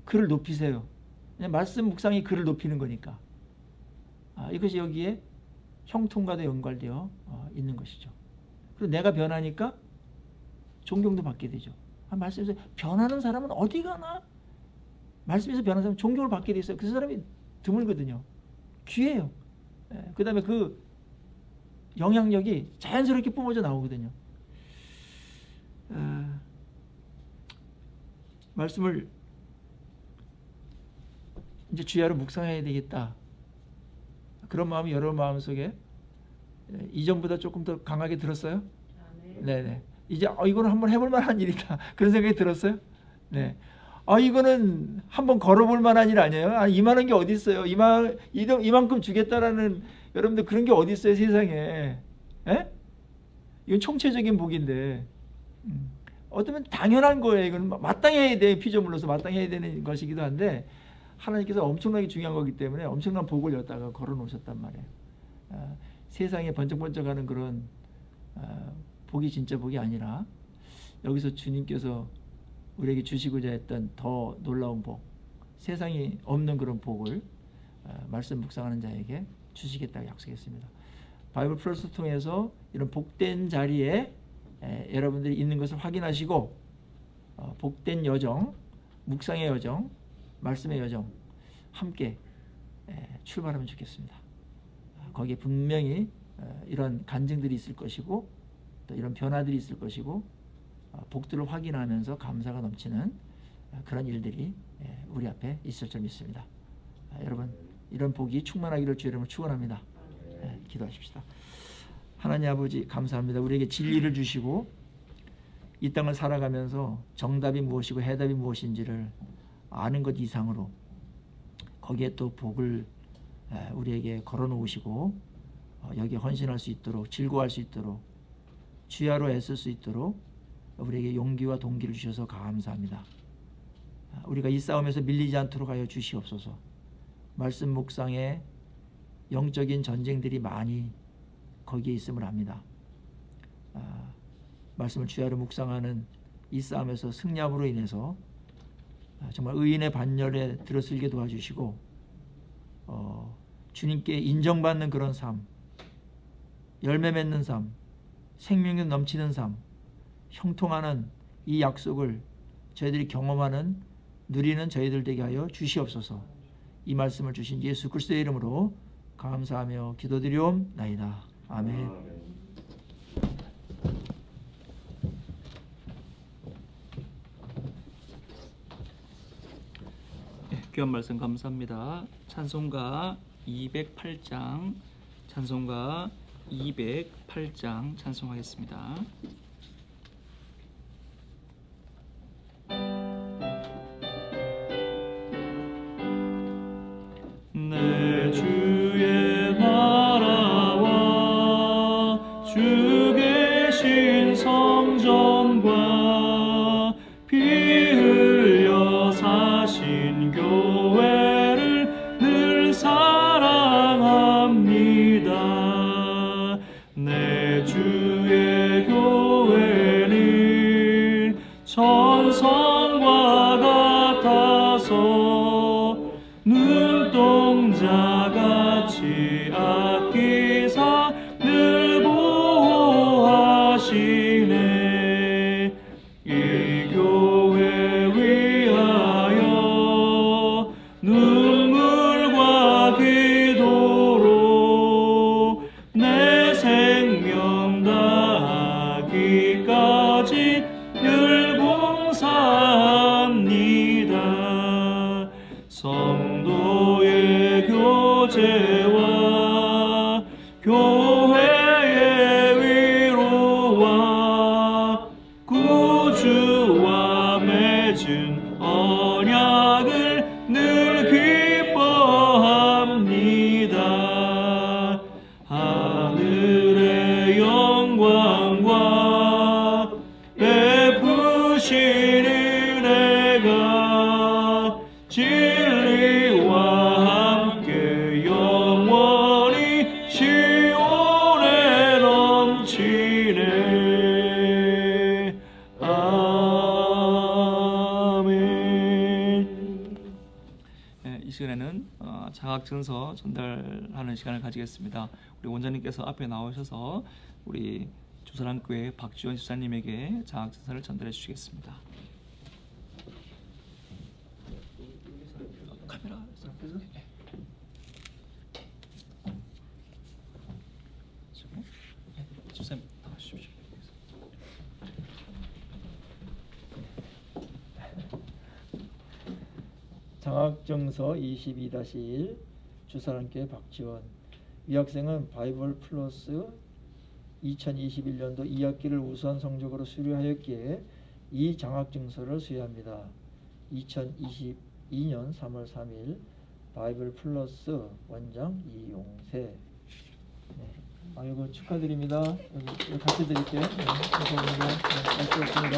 그를 높이세요. 말씀 묵상이 그를 높이는 거니까. 이것이 여기에 형통과도 연관되어 있는 것이죠. 그리고 내가 변하니까 존경도 받게 되죠. 말씀에서 변하는 사람은 어디 가나? 말씀에서 변하는 사람은 존경을 받게 돼 있어요. 그 사람이 드물거든요. 귀해요. 그 다음에 그 영향력이 자연스럽게 뿜어져 나오거든요. 말씀을 이제 주야로 묵상해야 되겠다. 그런 마음이 여러분 마음속에 이전보다 조금 더 강하게 들었어요? 네네. 이제 이거는 한번 해볼 만한 일이다. 그런 생각이 들었어요? 네. 이거는 한번 걸어볼 만한 일 아니에요? 이만한 게 어디 있어요? 이만큼 주겠다라는 여러분들 그런 게 어디 있어요 세상에? 에? 이건 총체적인 복인데 어쩌면 당연한 거예요. 이건 마땅해야 돼. 피조물로서 마땅해야 되는 것이기도 한데 하나님께서 엄청나게 중요한 거기 때문에 엄청난 복을 여기다가 걸어 놓으셨단 말이에요. 세상에 번쩍번쩍하는 그런 복이 진짜 복이 아니라 여기서 주님께서 우리에게 주시고자 했던 더 놀라운 복, 세상이 없는 그런 복을 말씀 묵상하는 자에게 주시겠다고 약속했습니다. 바이블 플러스 통해서 이런 복된 자리에 여러분들이 있는 것을 확인하시고 복된 여정, 묵상의 여정, 말씀의 여정 함께 출발하면 좋겠습니다. 거기에 분명히 이런 간증들이 있을 것이고 또 이런 변화들이 있을 것이고 복들을 확인하면서 감사가 넘치는 그런 일들이 우리 앞에 있을 줄 믿습니다. 여러분 이런 복이 충만하기를 주의 이름으로 축원합니다. 기도하십시다. 하나님 아버지 감사합니다. 우리에게 진리를 주시고 이 땅을 살아가면서 정답이 무엇이고 해답이 무엇인지를 아는 것 이상으로 거기에 또 복을 우리에게 걸어놓으시고 여기에 헌신할 수 있도록 즐거워할 수 있도록 주야로 애쓸 수 있도록 우리에게 용기와 동기를 주셔서 감사합니다. 우리가 이 싸움에서 밀리지 않도록 하여 주시옵소서. 말씀 묵상에 영적인 전쟁들이 많이 거기에 있음을 압니다. 말씀을 주야로 묵상하는 이 싸움에서 승리함으로 인해서 정말 의인의 반열에 들어서게 도와주시고 주님께 인정받는 그런 삶, 열매 맺는 삶, 생명력 넘치는 삶, 형통하는 이 약속을 저희들이 경험하는 누리는 저희들 되게 하여 주시옵소서. 이 말씀을 주신 예수 그리스도의 이름으로 감사하며 기도드리옵나이다. 아멘. 귀한 말씀 감사합니다. 찬송가 208장 찬송하겠습니다. 내 주의 나라와 주 계신 성전과 피 흘려 사신 교회를 늘 사랑합니다. 내 주의 교회 주와 맺은 언약을 늘 기뻐합니다. 하늘의 영광과 베푸신 은혜가 진리와 함께 영원히 시온에 넘치네. 아멘. 이 시간에는 자각증서 전달하는 시간을 가지겠습니다. 우리 원장님께서 앞에 나오셔서 우리 주사랑교회 박지원 집사님에게 자각증서를 전달해 주시겠습니다. 카메라 앞에서. 집사님 나와주십시오. 장학증서 22-1 주사랑교회 박지원. 이 학생은 바이블 플러스 2021년도 2학기를 우수한 성적으로 수료하였기에 이 장학증서를 수여합니다. 2022년 3월 3일 바이블 플러스 원장 이용세. 네. 아이고 축하드립니다. 여기 같이 드릴게요. 네, 감사합니다. 네, 고맙습니다.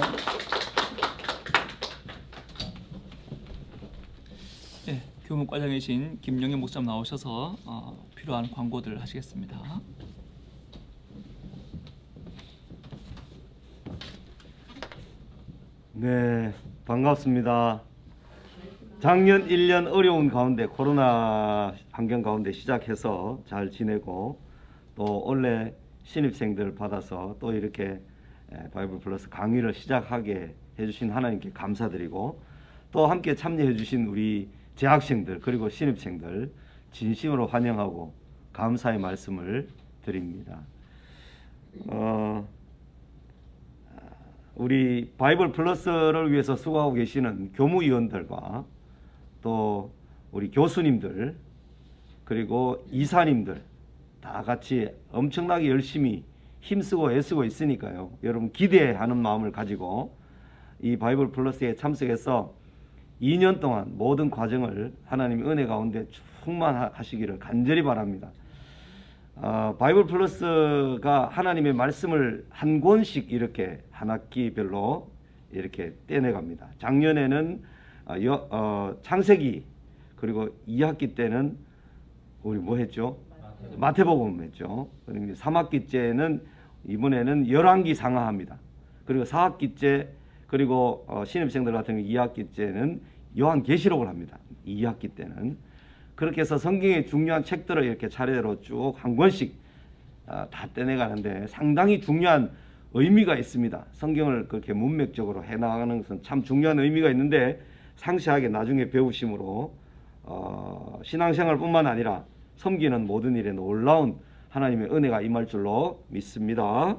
네, 교문과장이신 김영애 목사님 나오셔서 필요한 광고들 하시겠습니다. 네, 반갑습니다. 작년 1년 어려운 가운데 코로나 환경 가운데 시작해서 잘 지내고 또 올해 신입생들 받아서 또 이렇게 바이블 플러스 강의를 시작하게 해주신 하나님께 감사드리고 또 함께 참여해 주신 우리 재학생들 그리고 신입생들 진심으로 환영하고 감사의 말씀을 드립니다. 우리 바이블 플러스를 위해서 수고하고 계시는 교무위원들과 또 우리 교수님들 그리고 이사님들 다 같이 엄청나게 열심히 힘쓰고 애쓰고 있으니까요. 여러분 기대하는 마음을 가지고 이 바이블 플러스에 참석해서 2년 동안 모든 과정을 하나님의 은혜 가운데 충만하시기를 간절히 바랍니다. 바이블 플러스가 하나님의 말씀을 한 권씩 이렇게 한 학기별로 이렇게 떼내갑니다. 작년에는 창세기 그리고 2학기 때는 우리 뭐 했죠? 마태복음 했죠. 그리고 3학기째는 이번에는 열왕기 상하합니다. 그리고 4학기째 그리고 신입생들 같은 경우 2학기째는 요한계시록을 합니다. 2학기 때는 그렇게 해서 성경의 중요한 책들을 이렇게 차례대로 쭉 한 권씩 다 떼내가는데 상당히 중요한 의미가 있습니다. 성경을 그렇게 문맥적으로 해나가는 것은 참 중요한 의미가 있는데 상세하게 나중에 배우심으로 신앙생활뿐만 아니라 섬기는 모든 일에 놀라운 하나님의 은혜가 임할 줄로 믿습니다.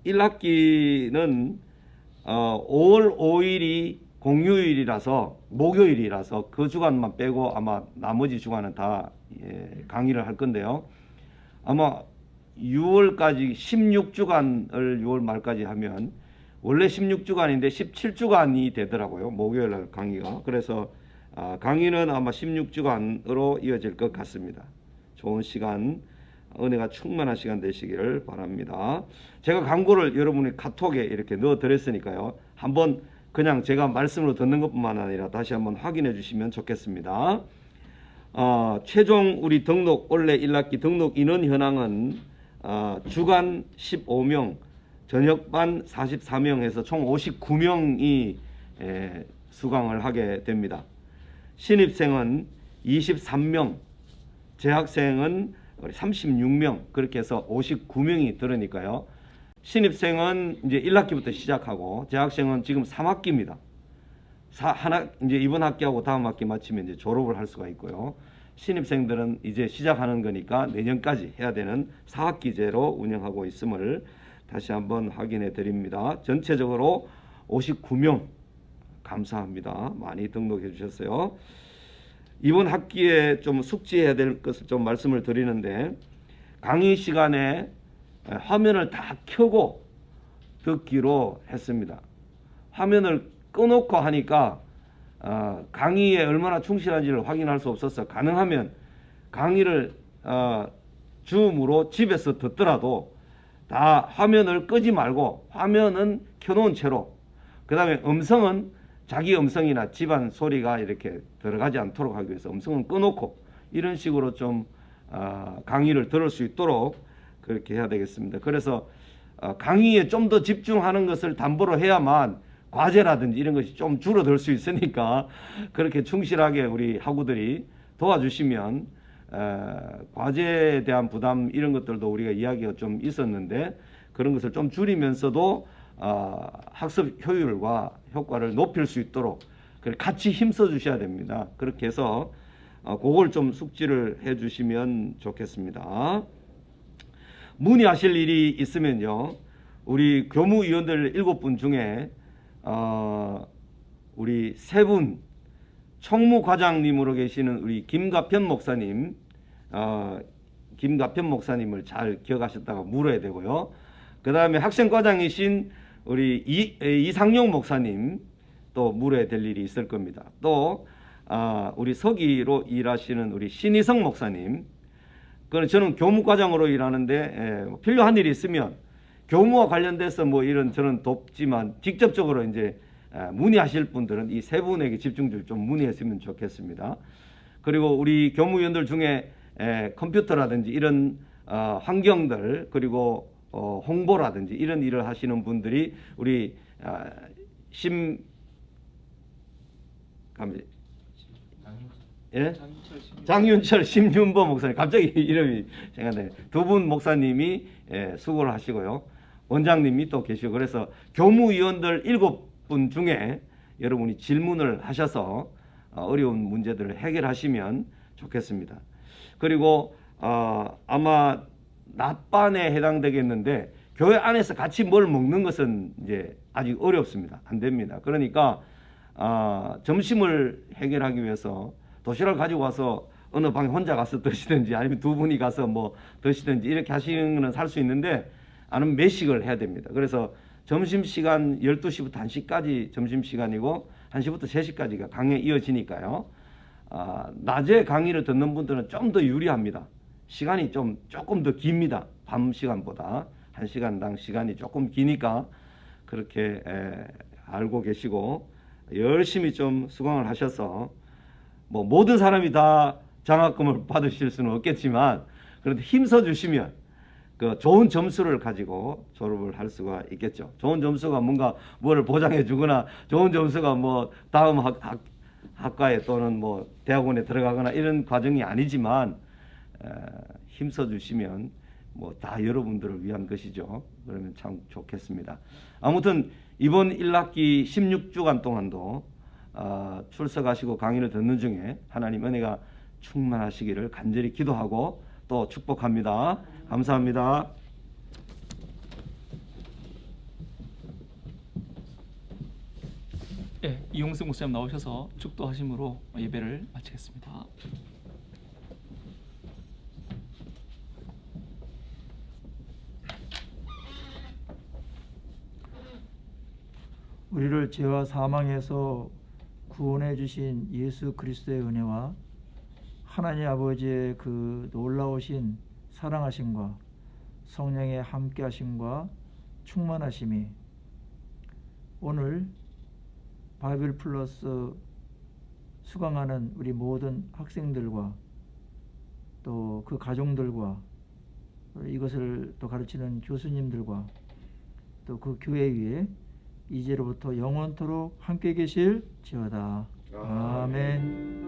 1학기는 5월 5일이 공휴일이라서 목요일이라서 그 주간만 빼고 아마 나머지 주간은 다 강의를 할 건데요. 아마 6월까지 16주간을 6월 말까지 하면 원래 16주간인데 17주간이 되더라고요. 목요일 날 강의가. 그래서 강의는 아마 16주간으로 이어질 것 같습니다. 좋은 시간, 은혜가 충만한 시간 되시기를 바랍니다. 제가 광고를 여러분의 카톡에 이렇게 넣어드렸으니까요. 한번 그냥 제가 말씀으로 듣는 것뿐만 아니라 다시 한번 확인해 주시면 좋겠습니다. 최종 우리 등록 원래 1학기 등록 인원 현황은 주간 15명, 저녁반 44명 해서 총 59명이 수강을 하게 됩니다. 신입생은 23명, 재학생은 36명 그렇게 해서 59명이 들으니까요. 신입생은 이제 1학기부터 시작하고 재학생은 지금 3학기입니다. 이제 이번 학기하고 다음 학기 마치면 이제 졸업을 할 수가 있고요. 신입생들은 이제 시작하는 거니까 내년까지 해야 되는 4학기제로 운영하고 있음을 다시 한번 확인해 드립니다. 전체적으로 59명 감사합니다. 많이 등록해 주셨어요. 이번 학기에 좀 숙지해야 될 것을 좀 말씀을 드리는데 강의 시간에 화면을 다 켜고 듣기로 했습니다. 화면을 꺼놓고 하니까 강의에 얼마나 충실한지를 확인할 수 없어서 가능하면 강의를 줌으로 집에서 듣더라도 다 화면을 끄지 말고 화면은 켜놓은 채로, 그 다음에 음성은 자기 음성이나 집안 소리가 이렇게 들어가지 않도록 하기 위해서 음성은 꺼놓고 이런 식으로 좀 강의를 들을 수 있도록 그렇게 해야 되겠습니다. 그래서 강의에 좀 더 집중하는 것을 담보로 해야만 과제라든지 이런 것이 좀 줄어들 수 있으니까 그렇게 충실하게 우리 학우들이 도와주시면 과제에 대한 부담 이런 것들도 우리가 이야기가 좀 있었는데 그런 것을 좀 줄이면서도 학습 효율과 효과를 높일 수 있도록 같이 힘써 주셔야 됩니다. 그렇게 해서 그걸 좀 숙지를 해 주시면 좋겠습니다. 문의하실 일이 있으면요, 우리 교무위원들 7분 중에 우리 3분 총무과장님으로 계시는 우리 김가편 목사님, 김가편 목사님을 잘 기억하셨다가 물어야 되고요. 그 다음에 학생과장이신 우리 이상용 목사님 또 물어야 될 일이 있을 겁니다. 또 우리 서기로 일하시는 우리 신희성 목사님, 그건 저는 교무과장으로 일하는데 필요한 일이 있으면 교무와 관련돼서 뭐 이런 저는 돕지만 직접적으로 이제 문의하실 분들은 이 3분에게 집중적으로 좀 문의했으면 좋겠습니다. 그리고 우리 교무위원들 중에 컴퓨터라든지 이런 환경들 그리고 홍보라든지 이런 일을 하시는 분들이 우리 장윤철 심윤보 목사님, 갑자기 이름이 생각나요. 2분 목사님이 수고를 하시고요. 원장님이 또 계시고, 그래서 교무위원들 7분 중에 여러분이 질문을 하셔서 어려운 문제들을 해결하시면 좋겠습니다. 그리고 아마 낮반에 해당되겠는데 교회 안에서 같이 뭘 먹는 것은 이제 아직 어렵습니다. 안 됩니다. 그러니까 점심을 해결하기 위해서 도시락을 가지고 와서 어느 방에 혼자 가서 드시든지 아니면 2분이 가서 뭐 드시든지 이렇게 하시는 거는 살 수 있는데 아니면 매식을 해야 됩니다. 그래서 점심시간 12시부터 1시까지 점심시간이고 1시부터 3시까지가 강의 이어지니까요. 낮에 강의를 듣는 분들은 좀 더 유리합니다. 시간이 조금 더 깁니다. 밤 시간보다 1시간당 시간이 조금 기니까 그렇게 알고 계시고 열심히 좀 수강을 하셔서 뭐 모든 사람이 다 장학금을 받으실 수는 없겠지만 그래도 힘써 주시면 그 좋은 점수를 가지고 졸업을 할 수가 있겠죠. 좋은 점수가 뭔가 뭐를 보장해 주거나 좋은 점수가 뭐 다음 학과에 또는 뭐 대학원에 들어가거나 이런 과정이 아니지만 힘써 주시면 뭐 다 여러분들을 위한 것이죠. 그러면 참 좋겠습니다. 아무튼 이번 1학기 16주간 동안도 출석하시고 강의를 듣는 중에 하나님 은혜가 충만하시기를 간절히 기도하고 또 축복합니다. 감사합니다. 네, 이용승 목사님 나오셔서 축도하심으로 예배를 마치겠습니다. 우리를 죄와 사망에서 구원해 주신 예수 그리스도의 은혜와 하나님 아버지의 그 놀라우신 사랑하심과 성령의 함께하심과 충만하심이 오늘 바이블 플러스 수강하는 우리 모든 학생들과 또 그 가정들과 이것을 또 가르치는 교수님들과 또 그 교회 위에 이제로부터 영원토록 함께 계실지어다. 아멘.